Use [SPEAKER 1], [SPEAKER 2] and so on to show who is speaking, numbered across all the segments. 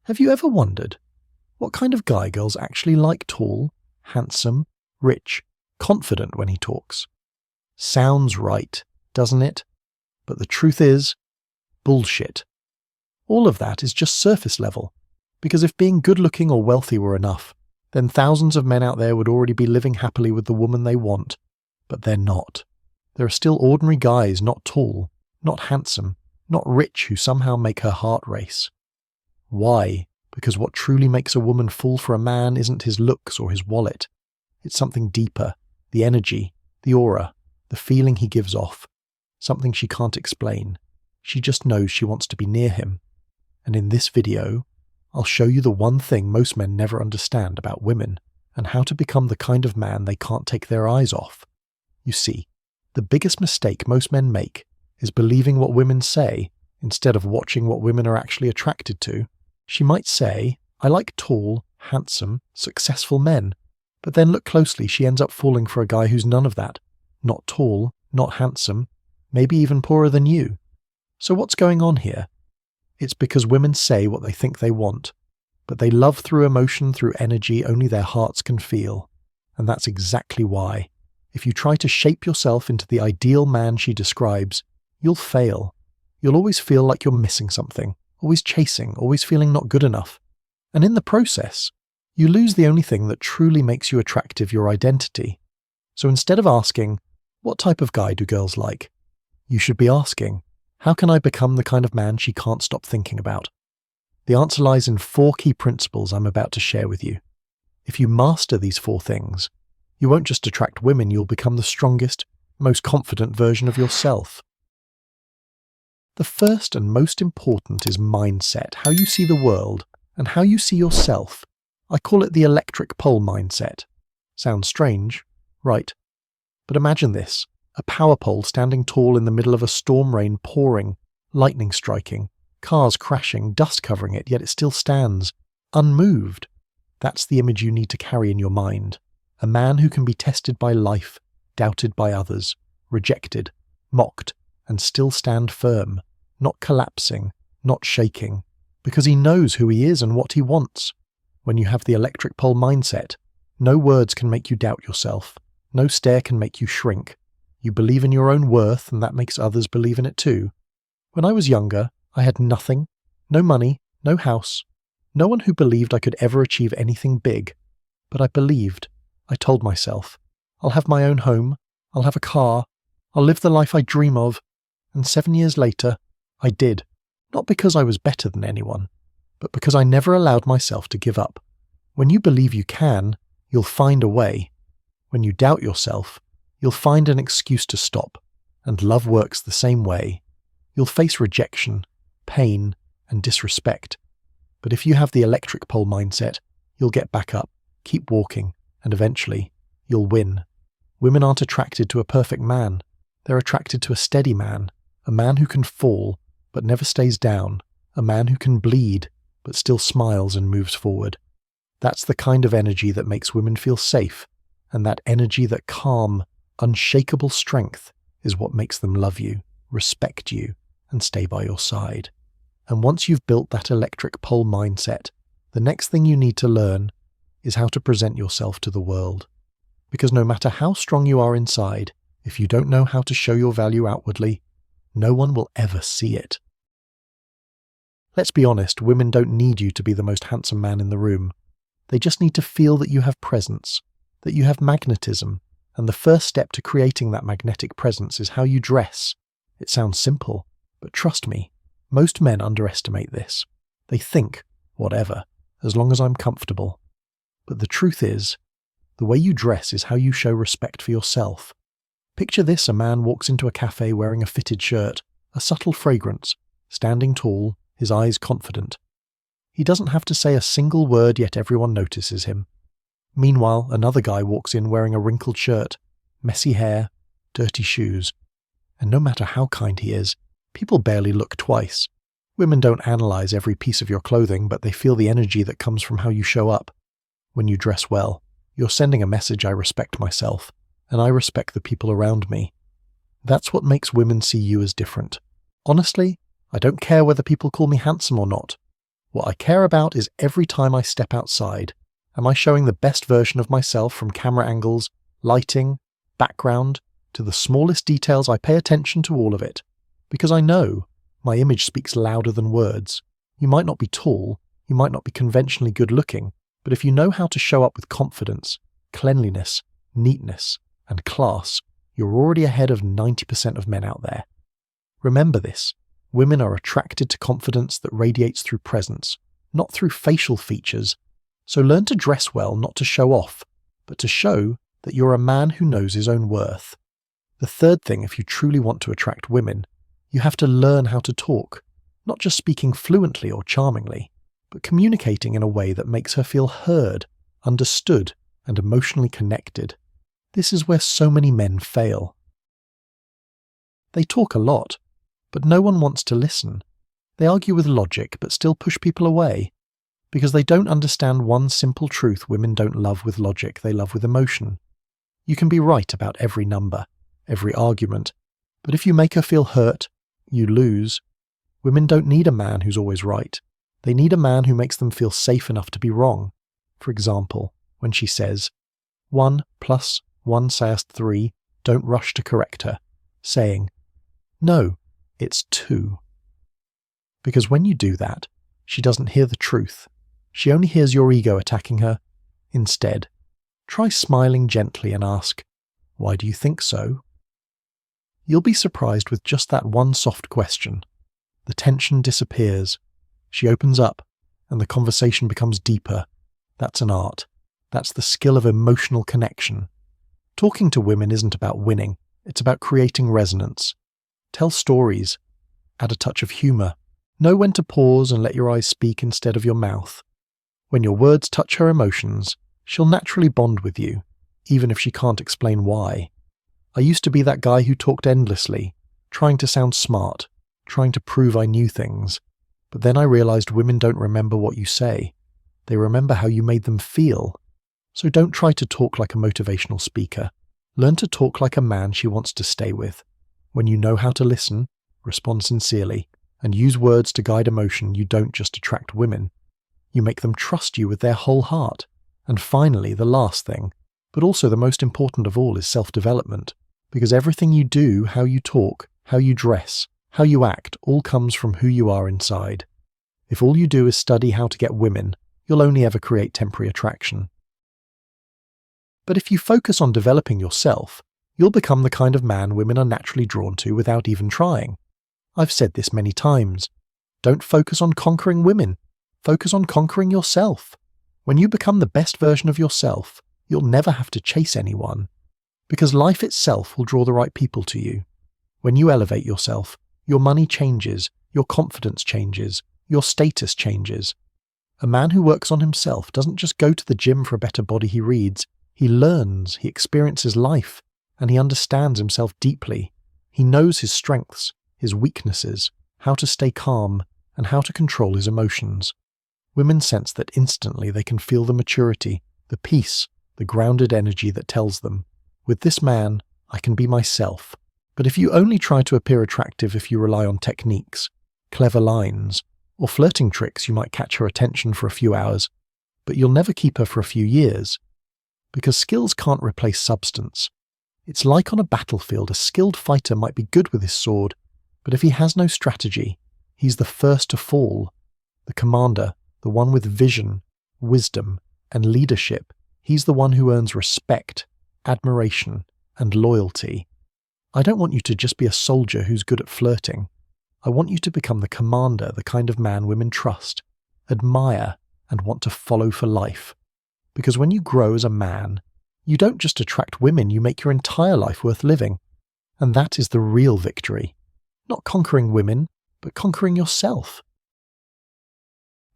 [SPEAKER 1] Have you ever wondered what kind of guy girls actually like? Tall, handsome, rich, confident when he talks? Sounds right, doesn't it? But the truth is, bullshit. All of that is just surface level, because if being good-looking or wealthy were enough, then thousands of men out there would already be living happily with the woman they want. But they're not. There are still ordinary guys, not tall, not handsome, not rich, who somehow make her heart race. Why? Because what truly makes a woman fall for a man isn't his looks or his wallet. It's something deeper, the energy, the aura, the feeling he gives off, something she can't explain. She just knows she wants to be near him. And in this video, I'll show you the one thing most men never understand about women and how to become the kind of man they can't take their eyes off. You see, the biggest mistake most men make is believing what women say instead of watching what women are actually attracted to. She might say, "I like tall, handsome, successful men," but then look closely, she ends up falling for a guy who's none of that. Not tall, not handsome, maybe even poorer than you. So what's going on here? It's because women say what they think they want, but they love through emotion, through energy only their hearts can feel. And that's exactly why. If you try to shape yourself into the ideal man she describes, you'll fail. You'll always feel like you're missing something, always chasing, always feeling not good enough. And in the process, you lose the only thing that truly makes you attractive, your identity. So instead of asking, "What type of guy do girls like?" you should be asking, "How can I become the kind of man she can't stop thinking about?" The answer lies in 4 key principles I'm about to share with you. If you master these 4 things, you won't just attract women, you'll become the strongest, most confident version of yourself. The first and most important is mindset, how you see the world and how you see yourself. I call it the electric pole mindset. Sounds strange, right? But imagine this, a power pole standing tall in the middle of a storm, rain pouring, lightning striking, cars crashing, dust covering it, yet it still stands, unmoved. That's the image you need to carry in your mind. A man who can be tested by life, doubted by others, rejected, mocked, and still stand firm, not collapsing, not shaking, because he knows who he is and what he wants. When you have the electric pole mindset, no words can make you doubt yourself. No stare can make you shrink. You believe in your own worth, and that makes others believe in it too. When I was younger, I had nothing, no money, no house, no one who believed I could ever achieve anything big. But I believed. I told myself, I'll have my own home, I'll have a car, I'll live the life I dream of. And 7 years later, I did. Not because I was better than anyone, but because I never allowed myself to give up. When you believe you can, you'll find a way. When you doubt yourself, you'll find an excuse to stop, and love works the same way. You'll face rejection, pain, and disrespect. But if you have the electric pole mindset, you'll get back up, keep walking, and eventually, you'll win. Women aren't attracted to a perfect man. They're attracted to a steady man, a man who can fall, but never stays down, a man who can bleed, but still smiles and moves forward. That's the kind of energy that makes women feel safe, and that energy, that calm, unshakable strength, is what makes them love you, respect you, and stay by your side. And once you've built that electric pole mindset, the next thing you need to learn is how to present yourself to the world. Because no matter how strong you are inside, if you don't know how to show your value outwardly, no one will ever see it. Let's be honest, women don't need you to be the most handsome man in the room. They just need to feel that you have presence, that you have magnetism, and the first step to creating that magnetic presence is how you dress. It sounds simple, but trust me, most men underestimate this. They think, whatever, as long as I'm comfortable. But the truth is, the way you dress is how you show respect for yourself. Picture this, a man walks into a cafe wearing a fitted shirt, a subtle fragrance, standing tall, his eyes confident. He doesn't have to say a single word, yet everyone notices him. Meanwhile, another guy walks in wearing a wrinkled shirt, messy hair, dirty shoes. And no matter how kind he is, people barely look twice. Women don't analyze every piece of your clothing, but they feel the energy that comes from how you show up. When you dress well, you're sending a message: I respect myself, and I respect the people around me. That's what makes women see you as different. Honestly, I don't care whether people call me handsome or not. What I care about is every time I step outside, am I showing the best version of myself from camera angles, lighting, background, to the smallest details? I pay attention to all of it, because I know my image speaks louder than words. You might not be tall, you might not be conventionally good looking, but if you know how to show up with confidence, cleanliness, neatness, and class, you're already ahead of 90% of men out there. Remember this. Women are attracted to confidence that radiates through presence, not through facial features. So learn to dress well, not to show off, but to show that you're a man who knows his own worth. The third thing, if you truly want to attract women, you have to learn how to talk, not just speaking fluently or charmingly, but communicating in a way that makes her feel heard, understood, and emotionally connected. This is where so many men fail. They talk a lot, but no one wants to listen. They argue with logic but still push people away, because they don't understand one simple truth: women don't love with logic, they love with emotion. You can be right about every number, every argument, but if you make her feel hurt, you lose. Women don't need a man who's always right. They need a man who makes them feel safe enough to be wrong. For example, when she says, 1 + 1 = 3, don't rush to correct her, saying, no, it's 2. Because when you do that, she doesn't hear the truth. She only hears your ego attacking her. Instead, try smiling gently and ask, why do you think so? You'll be surprised with just that one soft question. The tension disappears. She opens up, and the conversation becomes deeper. That's an art. That's the skill of emotional connection. Talking to women isn't about winning. It's about creating resonance. Tell stories. Add a touch of humor. Know when to pause and let your eyes speak instead of your mouth. When your words touch her emotions, she'll naturally bond with you, even if she can't explain why. I used to be that guy who talked endlessly, trying to sound smart, trying to prove I knew things. But then I realized women don't remember what you say. They remember how you made them feel. So don't try to talk like a motivational speaker. Learn to talk like a man she wants to stay with. When you know how to listen, respond sincerely, and use words to guide emotion, you don't just attract women. You make them trust you with their whole heart. And finally, the last thing, but also the most important of all, is self-development. Because everything you do, how you talk, how you dress, how you act, all comes from who you are inside. If all you do is study how to get women, you'll only ever create temporary attraction. But if you focus on developing yourself, you'll become the kind of man women are naturally drawn to without even trying. I've said this many times. Don't focus on conquering women. Focus on conquering yourself. When you become the best version of yourself, you'll never have to chase anyone, because life itself will draw the right people to you. When you elevate yourself, your money changes, your confidence changes, your status changes. A man who works on himself doesn't just go to the gym for a better body. He reads, he learns, he experiences life, and he understands himself deeply. He knows his strengths, his weaknesses, how to stay calm, and how to control his emotions. Women sense that instantly. They can feel the maturity, the peace, the grounded energy that tells them, with this man, I can be myself. But if you only try to appear attractive, if you rely on techniques, clever lines, or flirting tricks, you might catch her attention for a few hours, but you'll never keep her for a few years. Because skills can't replace substance. It's like on a battlefield. A skilled fighter might be good with his sword, but if he has no strategy, he's the first to fall. The commander, the one with vision, wisdom, and leadership, he's the one who earns respect, admiration, and loyalty. I don't want you to just be a soldier who's good at flirting. I want you to become the commander, the kind of man women trust, admire, and want to follow for life. Because when you grow as a man, you don't just attract women, you make your entire life worth living. And that is the real victory. Not conquering women, but conquering yourself.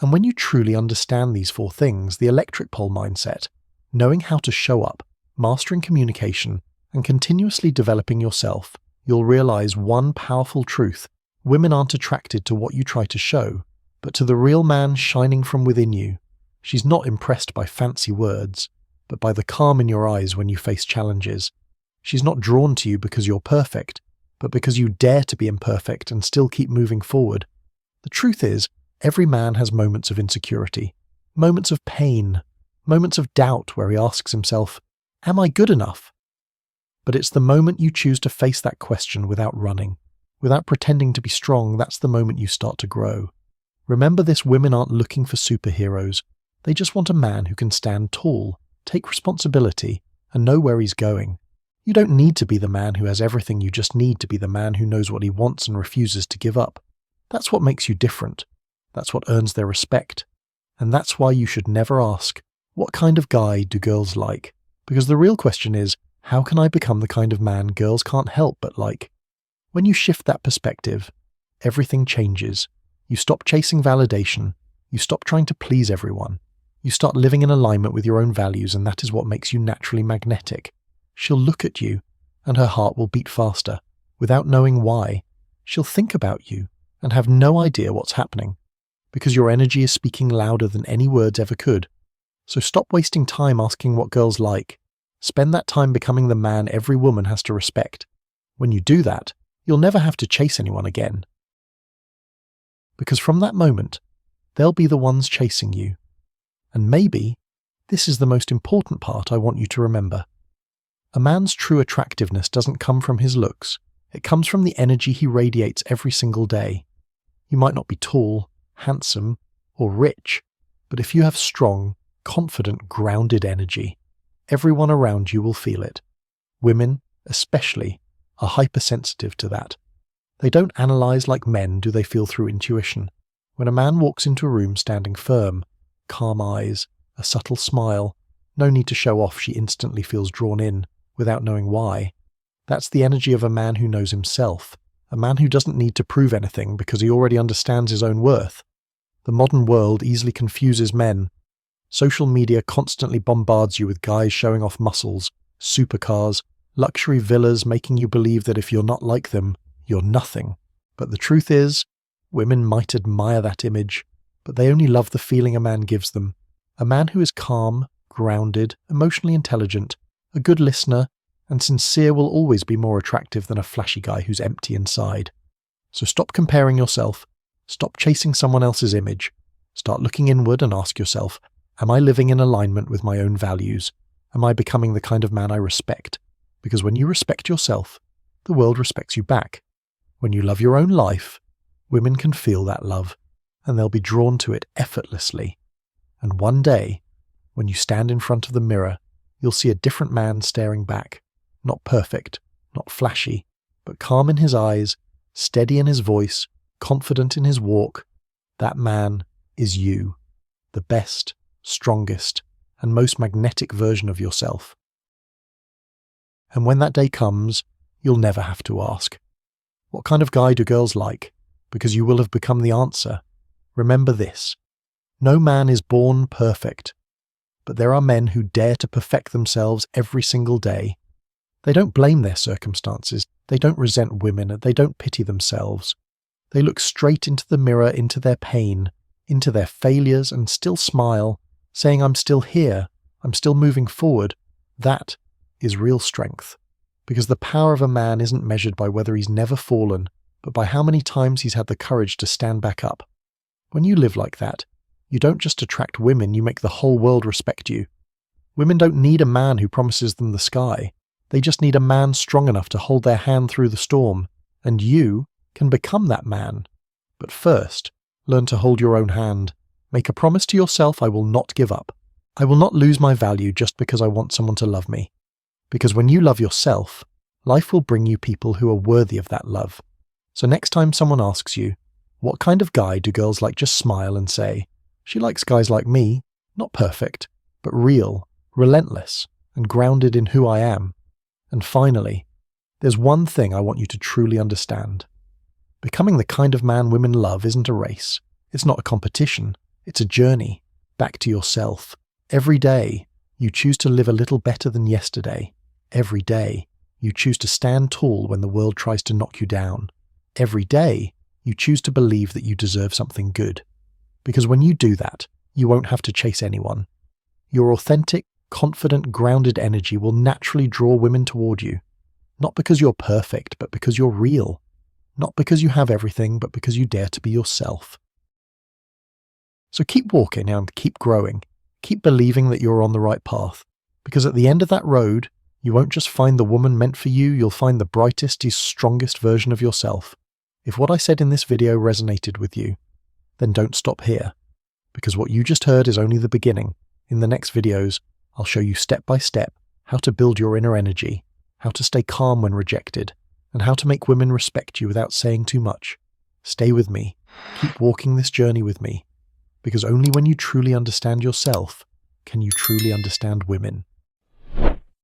[SPEAKER 1] And when you truly understand these 4 things, the electric pole mindset, knowing how to show up, mastering communication, and continuously developing yourself, you'll realize one powerful truth. Women aren't attracted to what you try to show, but to the real man shining from within you. She's not impressed by fancy words, but by the calm in your eyes when you face challenges. She's not drawn to you because you're perfect, but because you dare to be imperfect and still keep moving forward. The truth is, Every man has moments of insecurity, moments of pain, moments of doubt where he asks himself, am I good enough? But it's the moment you choose to face that question without running, without pretending to be strong, that's the moment you start to grow. Remember this, women aren't looking for superheroes. They just want a man who can stand tall, take responsibility, and know where he's going. You don't need to be the man who has everything, you just need to be the man who knows what he wants and refuses to give up. That's what makes you different. That's what earns their respect. And that's why you should never ask, what kind of guy do girls like? Because the real question is, how can I become the kind of man girls can't help but like? When you shift that perspective, everything changes. You stop chasing validation. You stop trying to please everyone. You start living in alignment with your own values, and that is what makes you naturally magnetic. She'll look at you, and her heart will beat faster, without knowing why. She'll think about you, and have no idea what's happening, because your energy is speaking louder than any words ever could. So stop wasting time asking what girls like. Spend that time becoming the man every woman has to respect. When you do that, you'll never have to chase anyone again. Because from that moment, they'll be the ones chasing you. And maybe this is the most important part I want you to remember. A man's true attractiveness doesn't come from his looks. It comes from the energy he radiates every single day. You might not be tall, handsome, or rich, but if you have strong, confident, grounded energy, everyone around you will feel it. Women, especially, are hypersensitive to that. They don't analyze like men do, they feel through intuition. When a man walks into a room standing firm, calm eyes, a subtle smile, no need to show off, she instantly feels drawn in, without knowing why. That's the energy of a man who knows himself, a man who doesn't need to prove anything because he already understands his own worth. The modern world easily confuses men. Social media constantly bombards you with guys showing off muscles, supercars, luxury villas, making you believe that if you're not like them, you're nothing. But the truth is, women might admire that image, but they only love the feeling a man gives them. A man who is calm, grounded, emotionally intelligent, a good listener, and sincere will always be more attractive than a flashy guy who's empty inside. So stop comparing yourself. Stop chasing someone else's image. Start looking inward and ask yourself, am I living in alignment with my own values? Am I becoming the kind of man I respect? Because when you respect yourself, the world respects you back. When you love your own life, women can feel that love, and they'll be drawn to it effortlessly. And one day, when you stand in front of the mirror, you'll see a different man staring back. Not perfect, not flashy, but calm in his eyes, steady in his voice, confident in his walk. That man is you, the best, strongest, and most magnetic version of yourself. And when that day comes, you'll never have to ask, what kind of guy do girls like? Because you will have become the answer. Remember this, no man is born perfect, but there are men who dare to perfect themselves every single day. They don't blame their circumstances, they don't resent women, they don't pity themselves. They look straight into the mirror, into their pain, into their failures, and still smile, saying, I'm still here, I'm still moving forward. That is real strength. Because the power of a man isn't measured by whether he's never fallen, but by how many times he's had the courage to stand back up. When you live like that, you don't just attract women, you make the whole world respect you. Women don't need a man who promises them the sky. They just need a man strong enough to hold their hand through the storm, and you can become that man. But first, learn to hold your own hand. Make a promise to yourself, I will not give up. I will not lose my value just because I want someone to love me. Because when you love yourself, life will bring you people who are worthy of that love. So next time someone asks you, what kind of guy do girls like, just smile and say, she likes guys like me, not perfect, but real, relentless, and grounded in who I am. And finally, there's one thing I want you to truly understand. Becoming the kind of man women love isn't a race. It's not a competition. It's a journey back to yourself. Every day, you choose to live a little better than yesterday. Every day, you choose to stand tall when the world tries to knock you down. Every day, you choose to believe that you deserve something good. Because when you do that, you won't have to chase anyone. Your authentic, confident, grounded energy will naturally draw women toward you. Not because you're perfect, but because you're real. Not because you have everything, but because you dare to be yourself. So keep walking and keep growing. Keep believing that you're on the right path. Because at the end of that road, you won't just find the woman meant for you, you'll find the brightest, strongest version of yourself. If what I said in this video resonated with you, then don't stop here. Because what you just heard is only the beginning. In the next videos, I'll show you step by step how to build your inner energy, how to stay calm when rejected, and how to make women respect you without saying too much. Stay with me. Keep walking this journey with me. Because only when you truly understand yourself can you truly understand women.